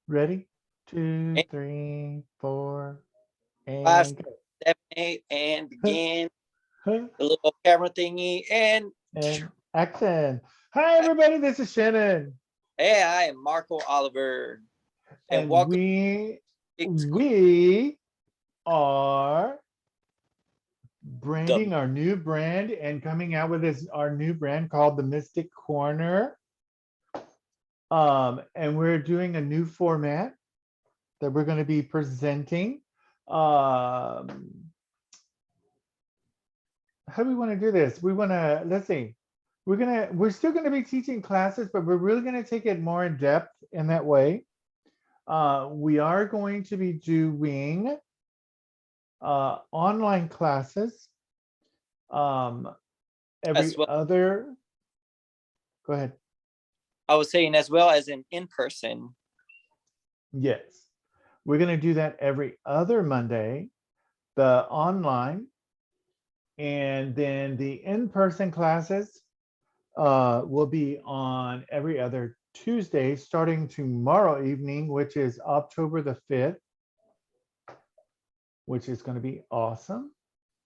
Ready? 2, 3, 4, 5, and 7, 8, and go. begin. The little camera thingy, and And action. Hi, everybody. This is Shannon. hey, I am Marco Oliver, and And welcome we to we are the branding our new brand and coming out with our new brand called the Mystic Corner. And we're doing a new format that we're going to be presenting. How do we want to do this? We want to, let's see. We're still going to be teaching classes, but we're really going to take it more in depth in that way. We are going to be doing online classes every as well. other. Go ahead. I was saying as well as in person. Yes, we're going to do that every other Monday, the online, and then the in-person classes will be on every other Tuesday, starting tomorrow evening, which is October the 5th, which is going to be awesome.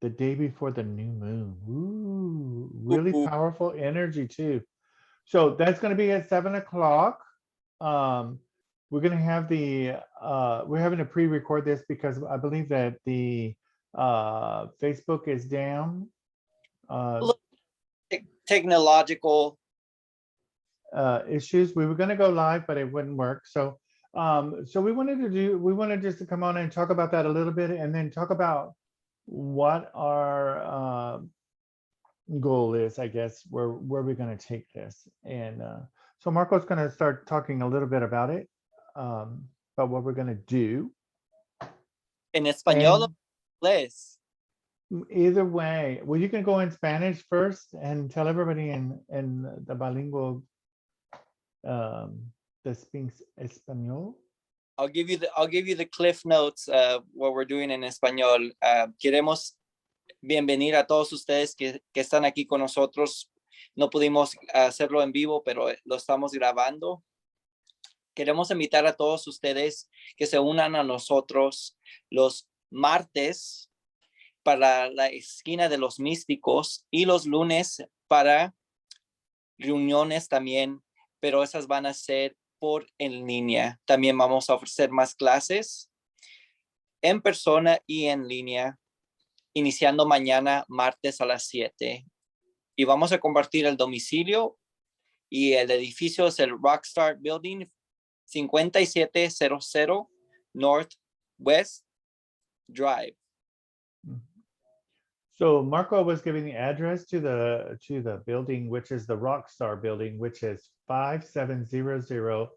The day before the new moon. Ooh, really Ooh, powerful energy too. So that's going to be at 7 o'clock. We're going to have we're having to pre-record this because I believe that the Facebook is down. little technological. Issues. We were going to go live, but it wouldn't work. So we wanted just to come on and talk about that a little bit, and then talk about what our goal is, I guess, where we're going to take this. And so Marco's going to start talking a little bit about it, about what we're going to do. En español, And inglés. either way, well, you can go in Spanish first and tell everybody in the bilingual that speaks español. I'll give you the cliff notes of what we're doing en español. Queremos bienvenir a todos ustedes que están aquí con nosotros. No pudimos hacerlo en vivo, pero lo estamos grabando. Queremos invitar a todos ustedes que se unan a nosotros los martes para la esquina de los místicos y los lunes para reuniones también, pero esas van a ser por en línea. También vamos a ofrecer más clases en persona y en línea, iniciando mañana martes a las 7. Y vamos a compartir el domicilio, y el edificio es el Rockstar Building 5700 Northwest Drive. So Marco was giving the address to the building, which is the Rockstar Building, which is 5700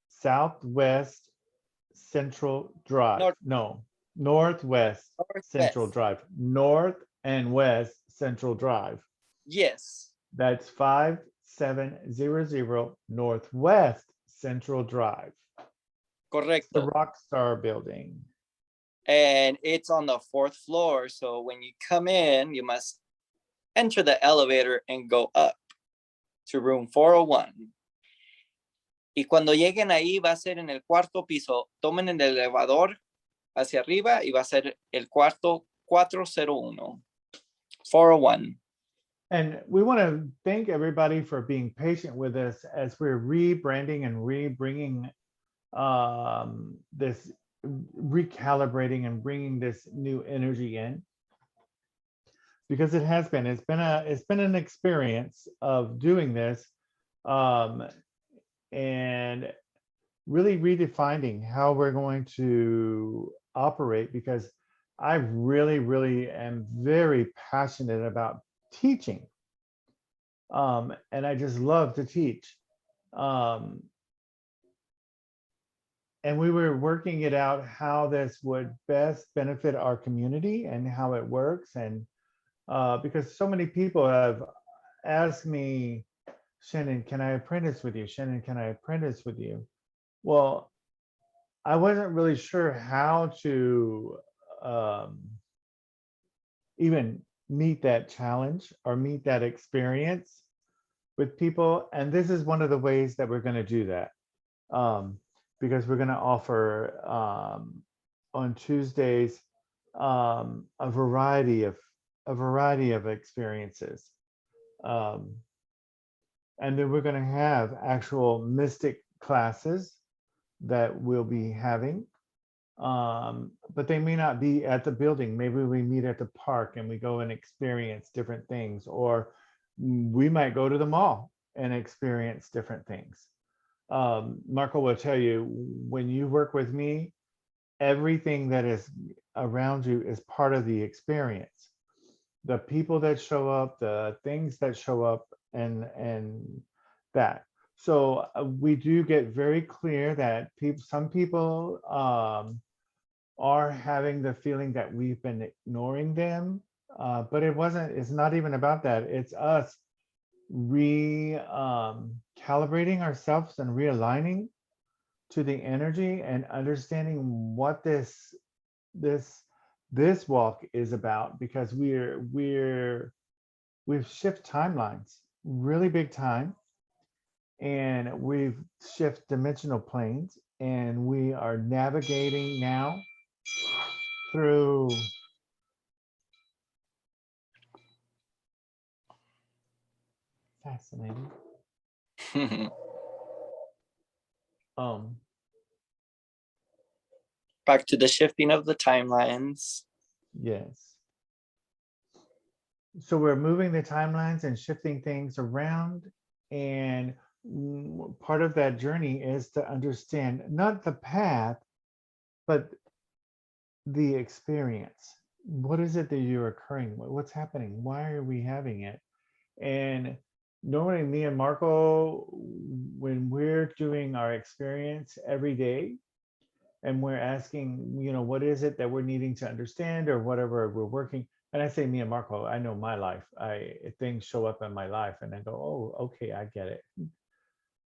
Southwest Central Drive. Northwest Central Drive. North and West Central Drive. Yes. That's 5700 Northwest Central Drive. Correcto. The Rockstar Building. And it's on the 4th floor. So when you come in, you must enter the elevator and go up to room 401. Y cuando lleguen ahí, va a ser en el 4º piso. Tomen el elevador hacia arriba y va a ser el cuarto 401. 401. And we want to thank everybody for being patient with us as we're rebranding and rebringing this, recalibrating and bringing this new energy in, because it's been an experience of doing this, and really redefining how we're going to operate, because I really am very passionate about teaching, and I just love to teach. And we were working it out how this would best benefit our community and how it works. And because so many people have asked me, Shannon, can I apprentice with you? Shannon, can I apprentice with you? Well, I wasn't really sure how to even meet that challenge or meet that experience, with people. And this is one of the ways that we're going to do that, um, because we're going to offer on Tuesdays a variety of experiences. Um, and then we're going to have actual mystic classes that we'll be having, but they may not be at the building. Maybe we meet at the park and we go and experience different things, or we might go to the mall and experience different things. Marco will tell you, when you work with me, everything that is around you is part of the experience. The people that show up, the things that show up, and that. So we do get very clear that some people are having the feeling that we've been ignoring them, but it's not even about that. It's us calibrating ourselves and realigning to the energy and understanding what this this walk is about, because we've shift timelines really big time, and we've shift dimensional planes, and we are navigating now through fascinating. um Back to the shifting of the timelines. yes, so we're moving the timelines and shifting things around, and part of that journey is to understand not the path, but the experience. What is it that you're occurring? What's happening? Why are we having it? And normally me and Marco, when we're doing our experience every day and we're asking, what is it that we're needing to understand or whatever we're working. And I say me and Marco, I know my life. Things show up in my life and I go, oh, okay, I get it.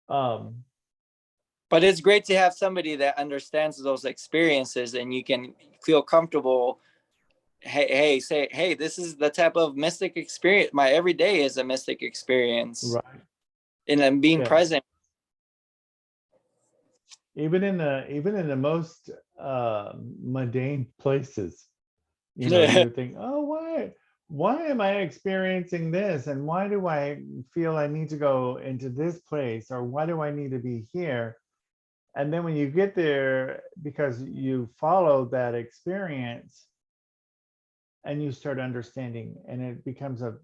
But it's great to have somebody that understands those experiences and you can feel comfortable. Hey, this is the type of mystic experience. My everyday is a mystic experience. Right. And I'm being present. Even in the most mundane places, you would think, oh, why am I experiencing this, and why do I feel I need to go into this place, or why do I need to be here? And then when you get there, because you followed that experience and you start understanding, and it becomes an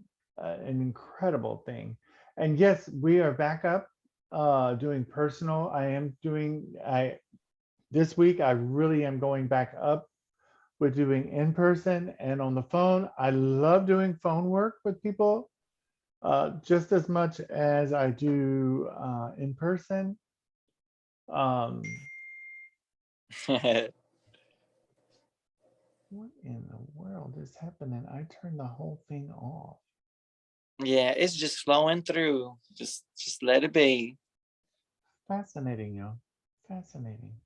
incredible thing. And yes, we are back up doing personal. This week I really am going back up with doing in person and on the phone. I love doing phone work with people just as much as I do in person. Um, what in the world is happening? I turned the whole thing off. Yeah, it's just flowing through. Just let it be. Fascinating, yo. Fascinating.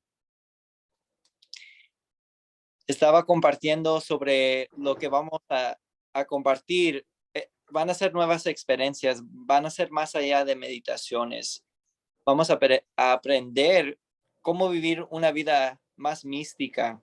Estaba compartiendo sobre lo que vamos a compartir. Van a ser nuevas experiencias, van a ser más allá de meditaciones. Vamos a aprender cómo vivir una vida más mística,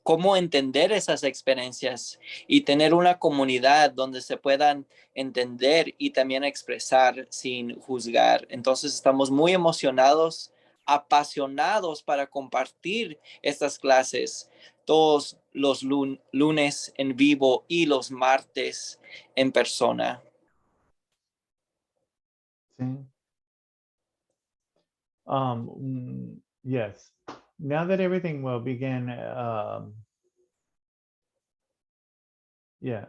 cómo entender esas experiencias y tener una comunidad donde se puedan entender y también expresar sin juzgar. Entonces estamos muy emocionados, apasionados para compartir estas clases todos los lunes en vivo y los martes en persona. Sí. Yes. Now that everything will begin,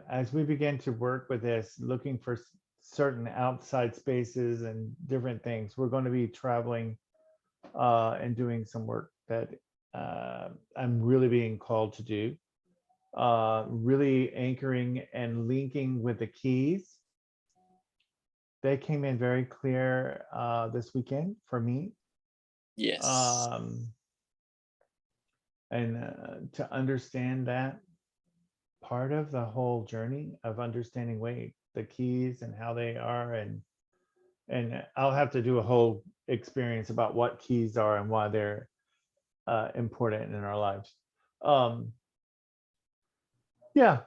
as we begin to work with this, looking for certain outside spaces and different things, we're going to be traveling and doing some work that I'm really being called to do. Really anchoring and linking with the keys. They came in very clear this weekend for me. Yes. And to understand that part of the whole journey of understanding the keys and how they are, and And I'll have to do a whole experience about what keys are and why they're important in our lives. Um, yeah,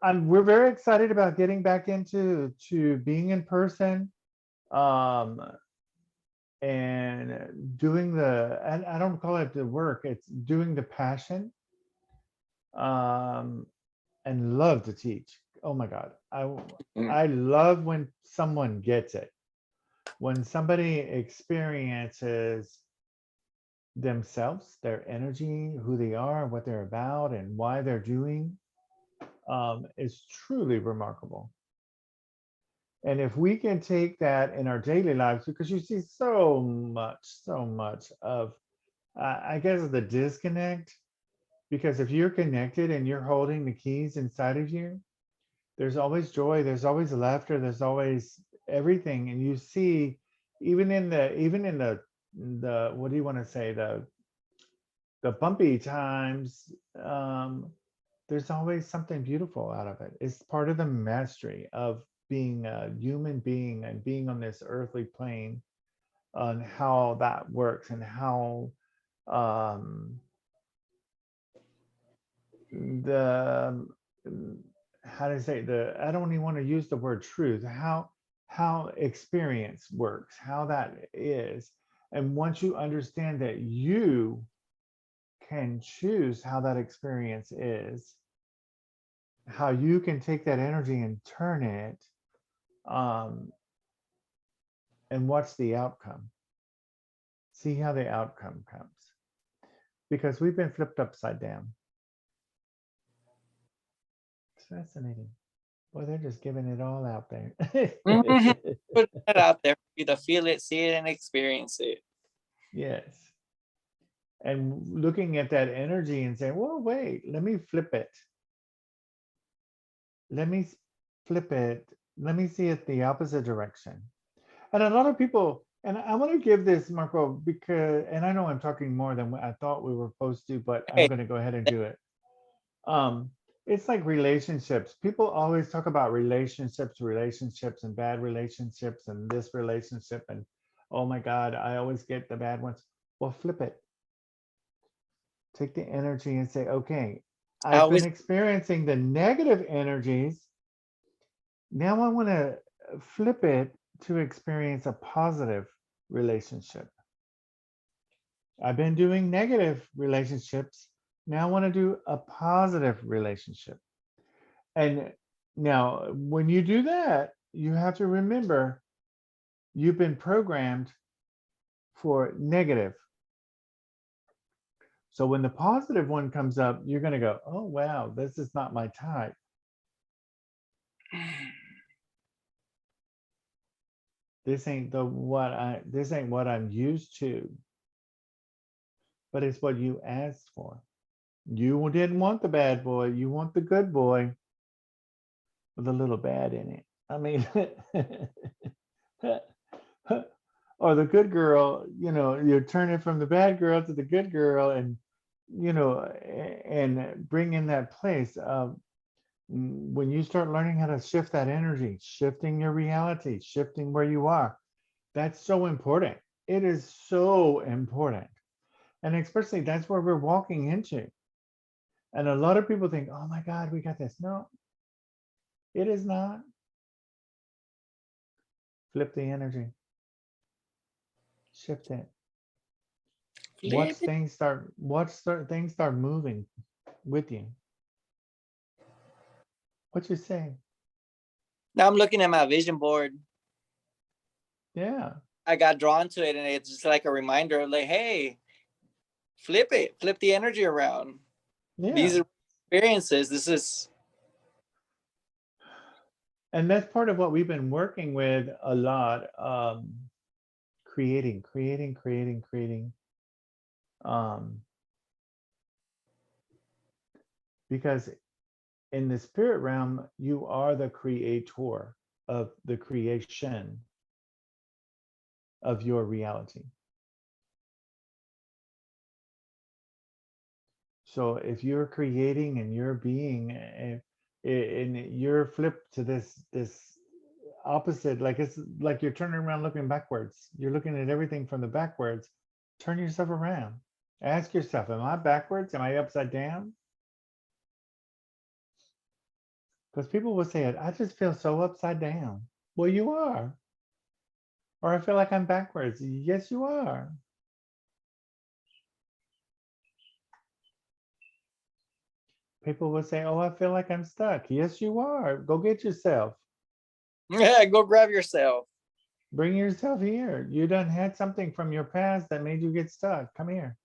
we're very excited about getting back into being in person, um, and doing and I don't call it the work, it's doing the passion, um, and love to teach. Oh my God. Mm. I love when someone gets it, when somebody experiences themselves, their energy, who they are, what they're about, and why they're doing, is truly remarkable. And if we can take that in our daily lives, because you see so much of, I guess, the disconnect. Because if you're connected and you're holding the keys inside of you, there's always joy, there's always laughter, there's always everything. And you see, even in the what do you want to say, the bumpy times, there's always something beautiful out of it. It's part of the mastery of being a human being and being on this earthly plane, on how that works and how, um, the how to say, I don't even want to use the word truth, how experience works, how that is. And once you understand that you can choose how that experience is, how you can take that energy and turn it, um, and watch the outcome, see how the outcome comes, because we've been flipped upside down. It's fascinating. Boy, they're just giving it all out there. Mhm. Put that out there for you to feel it, see it, and experience it. Yes. And looking at that energy and saying, well, wait, let me flip it. Let me flip it. Let me see it the opposite direction. And a lot of people, and I want to give this, Marco, because, and I know I'm talking more than I thought we were supposed to, but I'm Hey, going to go ahead and do it. Um, it's like relationships. People always talk about relationships and bad relationships and this relationship. And oh my God, I always get the bad ones. Well, flip it. Take the energy and say, okay, I I've been always experiencing the negative energies. Now I want to flip it to experience a positive relationship. I've been doing negative relationships. Now I want to do a positive relationship. And now, when you do that, you have to remember you've been programmed for negative. So when the positive one comes up, you're going to go, oh, wow, this is not my type. This ain't what I'm used to, but it's what you asked for. You didn't want the bad boy, you want the good boy with a little bad in it. I mean, or the good girl, you're turning from the bad girl to the good girl, and and bring in that place of, when you start learning how to shift that energy, shifting your reality, shifting where you are. That's so important. It is so important. And especially that's where we're walking into. And a lot of people think, oh my God, we got this. No, it is not. Flip the energy, shift it. flip it. Watch things start moving with you. What you say? Now I'm looking at my vision board. Yeah. I got drawn to it, and it's just like a reminder, like, hey, flip it, flip the energy around. Yeah. These are experiences. This is And that's part of what we've been working with a lot. Creating. Um, because in the spirit realm, you are the creator of the creation of your reality. So if you're creating and you're being, and you're flipped to this opposite, like it's like you're turning around looking backwards. You're looking at everything from the backwards. Turn yourself around. Ask yourself, am I backwards? Am I upside down? Because people will say it, I just feel so upside down. Well, you are. Or I feel like I'm backwards. Yes, you are. People will say, oh, I feel like I'm stuck. Yes, you are. Go get yourself. Yeah, go grab yourself. Bring yourself here. You done had something from your past that made you get stuck. Come here.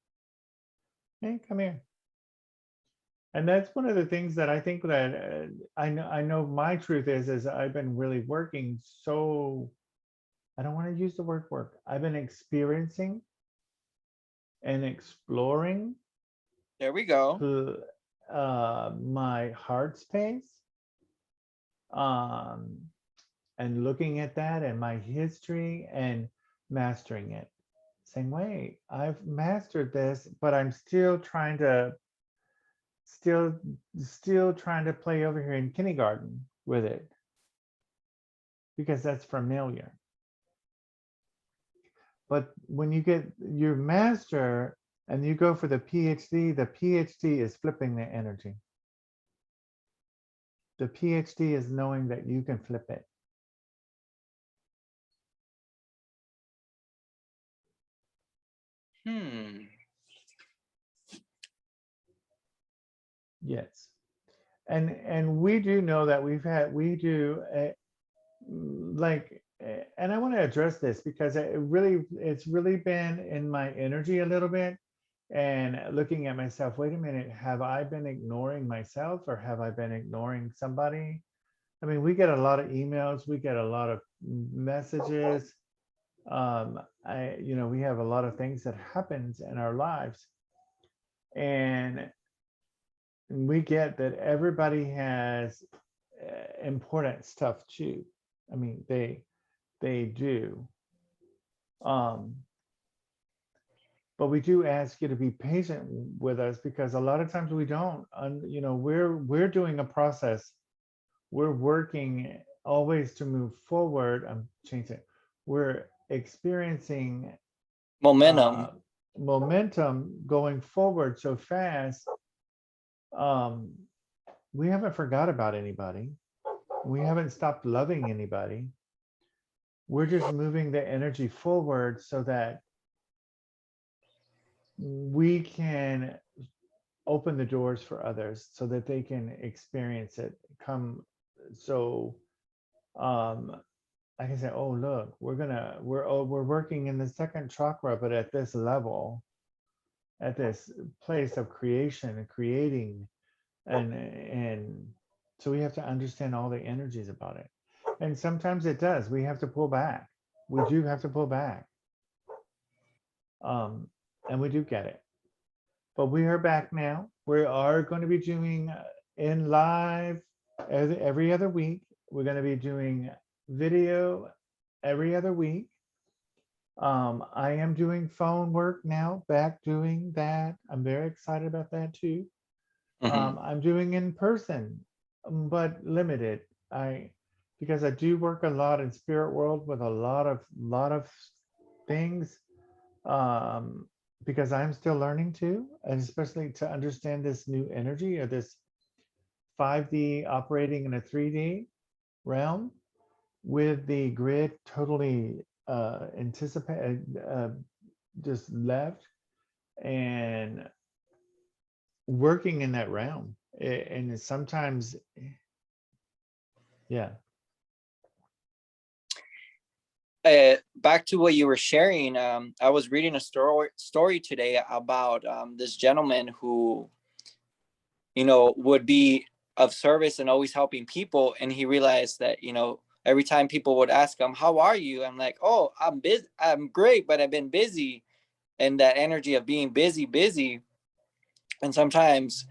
Hey, come here. And that's one of the things that I think that I know my truth is I've been really working so, I don't want to use the word work. I've been experiencing and exploring There we go. my heart space, um, and looking at that and my history and mastering it. Same way, I've mastered this, but I'm still trying to still still trying to play over here in kindergarten with it because that's familiar. But when you get your master and you go for the PhD is flipping the energy. The PhD is knowing that you can flip it. Yes. And we do know that we do like, and I want to address this because it's really been in my energy a little bit, and looking at myself, wait a minute, have I been ignoring myself or have I been ignoring somebody? I mean, we get a lot of emails, we get a lot of messages. We have a lot of things that happens in our lives, and we get that everybody has important stuff too. I mean, they do. Um, but we do ask you to be patient with us because a lot of times we don't. We're doing a process. We're working always to move forward. I'm changing. We're experiencing Momentum. momentum going forward so fast. We haven't forgot about anybody. We haven't stopped loving anybody. We're just moving the energy forward so that we can open the doors for others so that they can experience it. Come, so I can say, oh look, we're working in the second chakra, but at this level, at this place of creation and creating, and so we have to understand all the energies about it. And sometimes it does. We have to pull back. We do have to pull back. And we do get it. But we are back now. We are going to be doing in live every other week. We're going to be doing video every other week. I am doing phone work now, back doing that. I'm very excited about that too. I'm doing in person, but limited. Because I do work a lot in spirit world with a lot of things. Because I'm still learning too, and especially to understand this new energy or this 5D operating in a 3D realm with the grid totally just left and working in that realm. And sometimes, yeah. Back to what you were sharing, I was reading a story today about this gentleman who, would be of service and always helping people. And he realized that, every time people would ask him, how are you? I'm like, oh, I'm busy. I'm great, but I've been busy. And that energy of being busy. And sometimes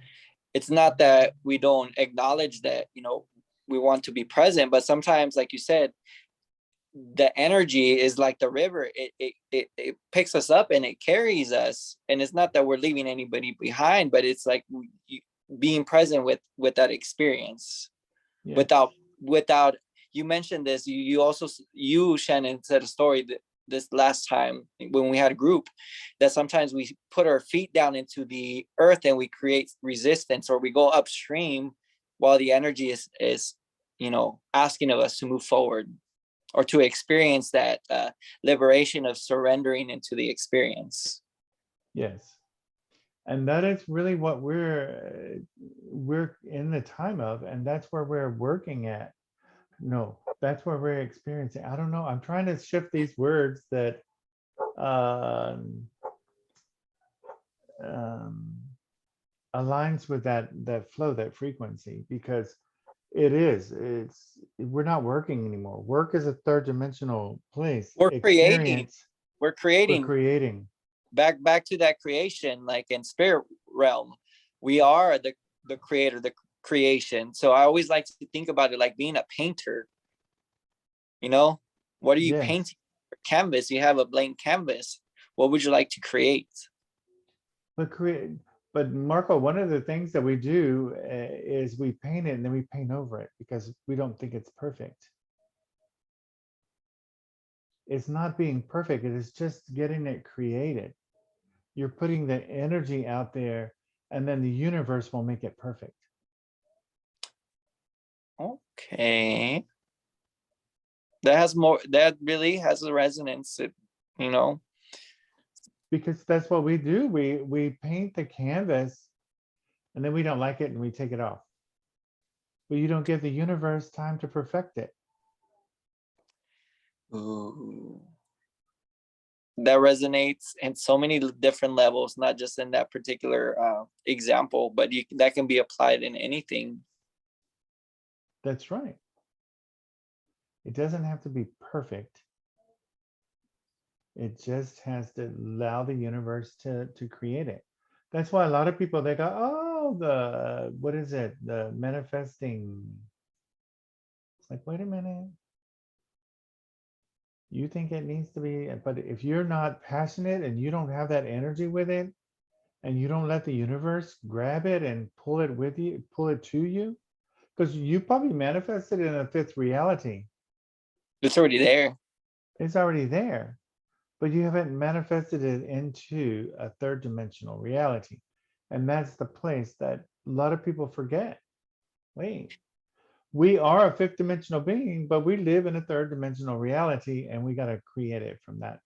it's not that we don't acknowledge that, we want to be present, but sometimes, like you said, the energy is like the river. It picks us up and it carries us. And it's not that we're leaving anybody behind, but it's like being present with that experience. Yeah. Without you mentioned this. You also, you, Shannon, said a story that this last time when we had a group, that sometimes we put our feet down into the earth and we create resistance, or we go upstream while the energy is asking of us to move forward, or to experience that liberation of surrendering into the experience. Yes. And that is really what we're in the time of, and that's where we're working at. No, that's where we're experiencing. I don't know. I'm trying to shift these words that aligns with that flow, that frequency, because we're not working anymore. Work is a third dimensional place. We're creating. Experience, We're we're creating. creating. Back to that creation, like in spirit realm, we are the creator, the creation. So I always like to think about it like being a painter. What are you Yes. painting? Canvas. You have a blank canvas. What would you like to create? But Marco, one of the things that we do is we paint it and then we paint over it because we don't think it's perfect. It's not being perfect. It is just getting it created. You're putting the energy out there, and then the universe will make it perfect. Okay. That really has a resonance, Because that's what we do. We paint the canvas, and then we don't like it and we take it off. But you don't give the universe time to perfect it. Ooh. That resonates in so many different levels, not just in that particular example, but that can be applied in anything. That's right. It doesn't have to be perfect. It just has to allow the universe to create it. That's why a lot of people, they go, oh, what is it? The manifesting. It's like, wait a minute. You think it needs to be, but if you're not passionate and you don't have that energy with it, and you don't let the universe grab it and pull it with you, pull it to you, because you probably manifested in a fifth reality. It's already there. It's already there, but you haven't manifested it into a third dimensional reality. And that's the place that a lot of people forget. Wait, we are a fifth dimensional being, but we live in a third dimensional reality, and we got to create it from that,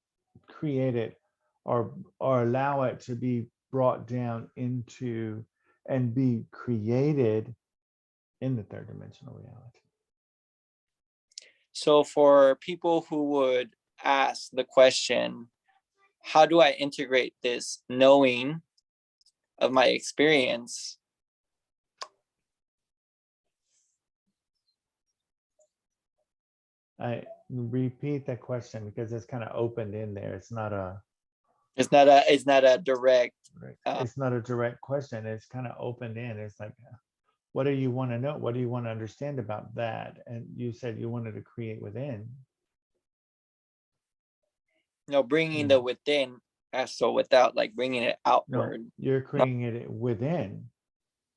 create it, or allow it to be brought down into and be created in the third dimensional reality. So for people who would ask the question, how do I integrate this knowing of my experience? I repeat that question because it's kind of opened in there. It's not a direct. It's not a direct question. It's kind of opened in. It's like, what do you want to know? What do you want to understand about that? And you said you wanted to create within. Bringing the within, so without like bringing it outward. No, you're creating it within.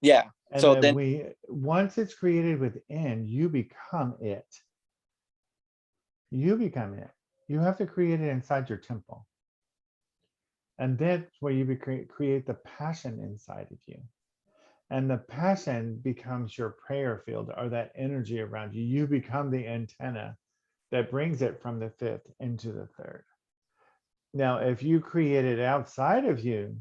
Yeah. And so then once it's created within, you become it. You become it. You have to create it inside your temple. And that's where you create the passion inside of you. And the passion becomes your prayer field, or that energy around you. You become the antenna that brings it from the fifth into the third. Now, if you create it outside of you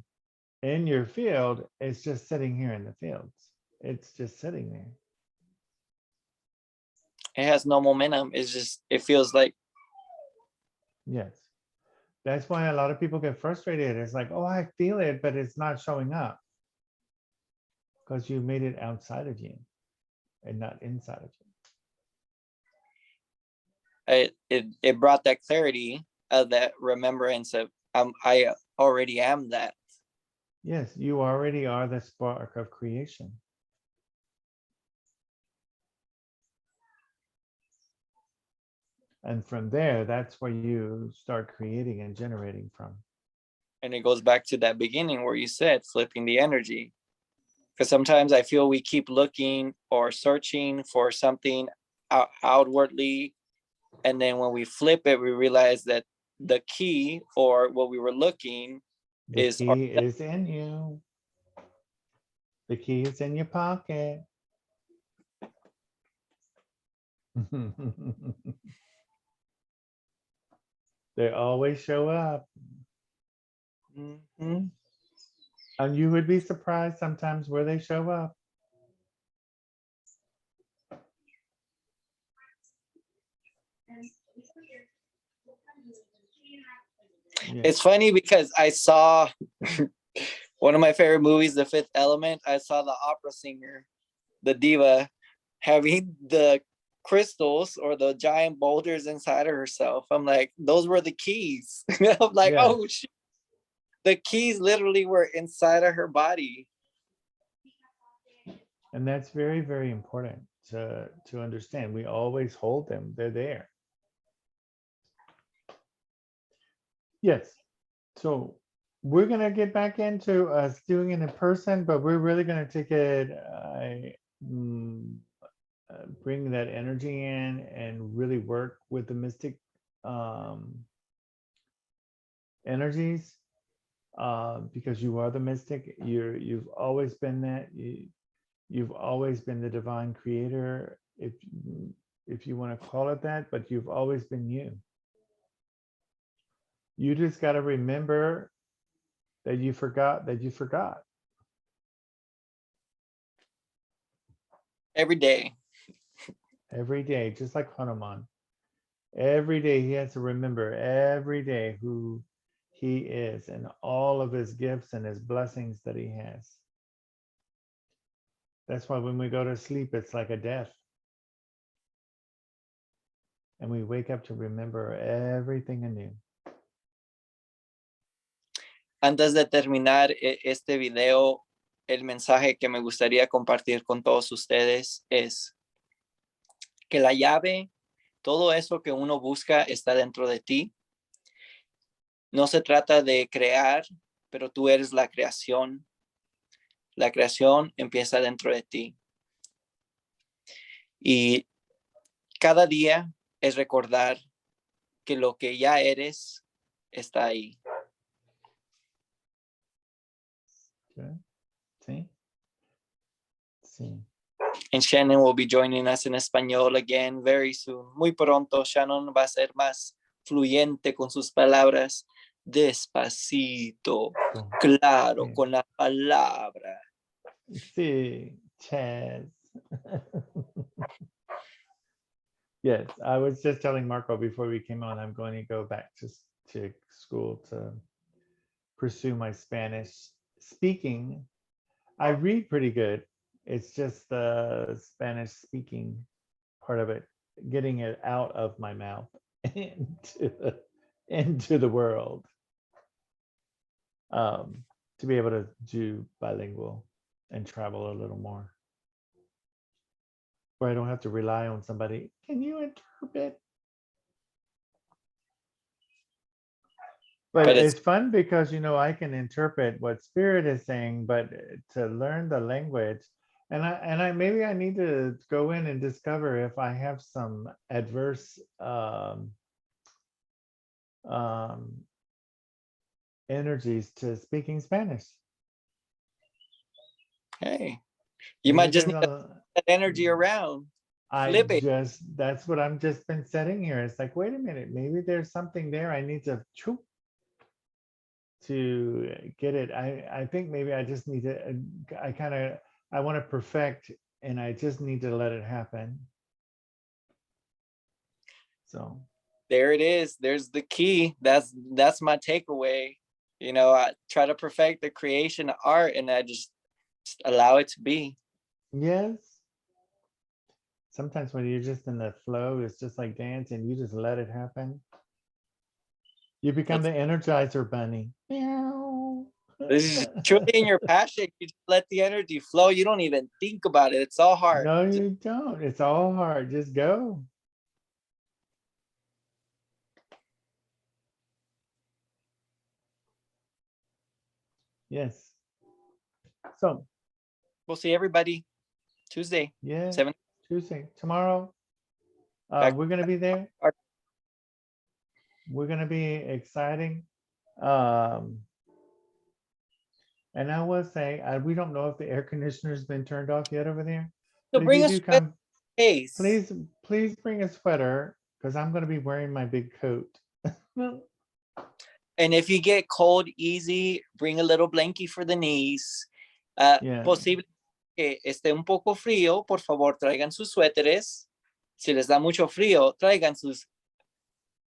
in your field, it's just sitting here in the fields. It's just sitting there. It has no momentum. It feels like. Yes. That's why a lot of people get frustrated. It's like, oh, I feel it, but it's not showing up. Because you made it outside of you and not inside of you. It brought that clarity of that remembrance of I already am that. Yes, you already are the spark of creation. And from there, that's where you start creating and generating from. And it goes back to that beginning where you said flipping the energy. Because sometimes I feel we keep looking or searching for something outwardly. And then when we flip it, we realize that the key, or what we were looking, The is key is in you. The key is in your pocket. They always show up. Mhm. And you would be surprised sometimes where they show up. Yeah. It's funny because I saw one of my favorite movies, The Fifth Element. I saw the opera singer, the diva, having the crystals or the giant boulders inside of herself. I'm like, those were the keys. I'm like, Yes. oh shit. The keys literally were inside of her body. And that's very, very important to understand. We always hold them. They're there. Yes. So we're going to get back into us doing it in person, but we're really going to take it, bring that energy in and really work with the mystic energies, because you are the mystic. You've always been that. You've always been the divine creator, if you want to call it that, but you've always been you. You just got to remember that you forgot that you forgot. Every day. Every day, just like Hanuman. Every day he has to remember every day who he is and all of his gifts and his blessings that he has. That's why when we go to sleep, it's like a death. And we wake up to remember everything anew. Antes de terminar este video, el mensaje que me gustaría compartir con todos ustedes es que la llave, todo eso que uno busca está dentro de ti. No se trata de crear, pero tú eres la creación. La creación empieza dentro de ti. Y cada día es recordar que lo que ya eres está ahí. Okay. Sí. Sí. And Shannon will be joining us in español again very soon. Muy pronto, Shannon va a ser más fluyente con sus palabras. Despacito, claro, Sí. con la palabra. Sí, Chaz. Yes, I was just telling Marco before we came on, I'm going to go back to school to pursue my Spanish speaking. I read pretty good. It's just the Spanish speaking part of it, getting it out of my mouth into the world, to be able to do bilingual and travel a little more, where I don't have to rely on somebody. Can you interpret? But it's fun because, I can interpret what spirit is saying, but to learn the language, and I maybe I need to go in and discover if I have some adverse energies to speaking Spanish. Hey, you might just need that energy around. Flip it. That's what I'm just been setting here. It's like, wait a minute, maybe there's something there I need to get it. I think maybe I just need to, I want to perfect, and I just need to let it happen. So there it is. There's the key. That's my takeaway. I try to perfect the creation of art, and I just allow it to be. Yes. Sometimes when you're just in the flow, it's just like dancing. You just let it happen. You become the Energizer Bunny. Meow. This is truly in your passion. You just let the energy flow. You don't even think about it. It's all hard. No, you don't. It's all hard. Just go. Yes. So we'll see everybody Tuesday. Yeah. 7. Tuesday. Tomorrow. We're gonna be there. We're gonna be exciting. And I was saying, we don't know if the air conditioner's been turned off yet over there. So But if bring you a do sweater come, case. please bring a sweater because I'm gonna be wearing my big coat. And if you get cold easy, bring a little blankie for the knees. Yeah. Posible que esté un poco frío, por favor, traigan sus suéteres. Si les da mucho frío, traigan sus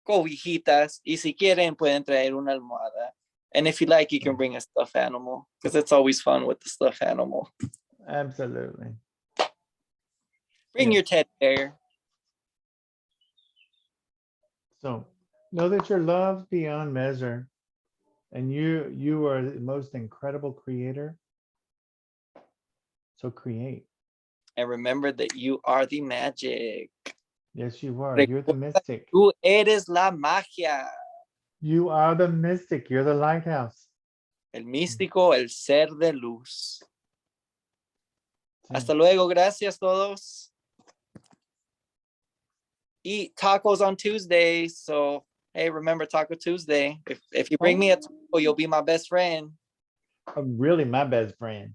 cobijitas. Y si quieren, pueden traer una almohada. And if you like, you can bring a stuffed animal because it's always fun with the stuffed animal. Absolutely. Bring your teddy bear. So know that you're loved beyond measure, and you are the most incredible creator. So create. And remember that you are the magic. Yes, you are. You're the mystic. Tú eres la magia. You are the mystic. You're the lighthouse. El místico, el ser de luz. Sí. Hasta luego. Gracias todos. Eat tacos on Tuesday. So, hey, remember Taco Tuesday. If you bring me a taco, you'll be my best friend. I'm really my best friend.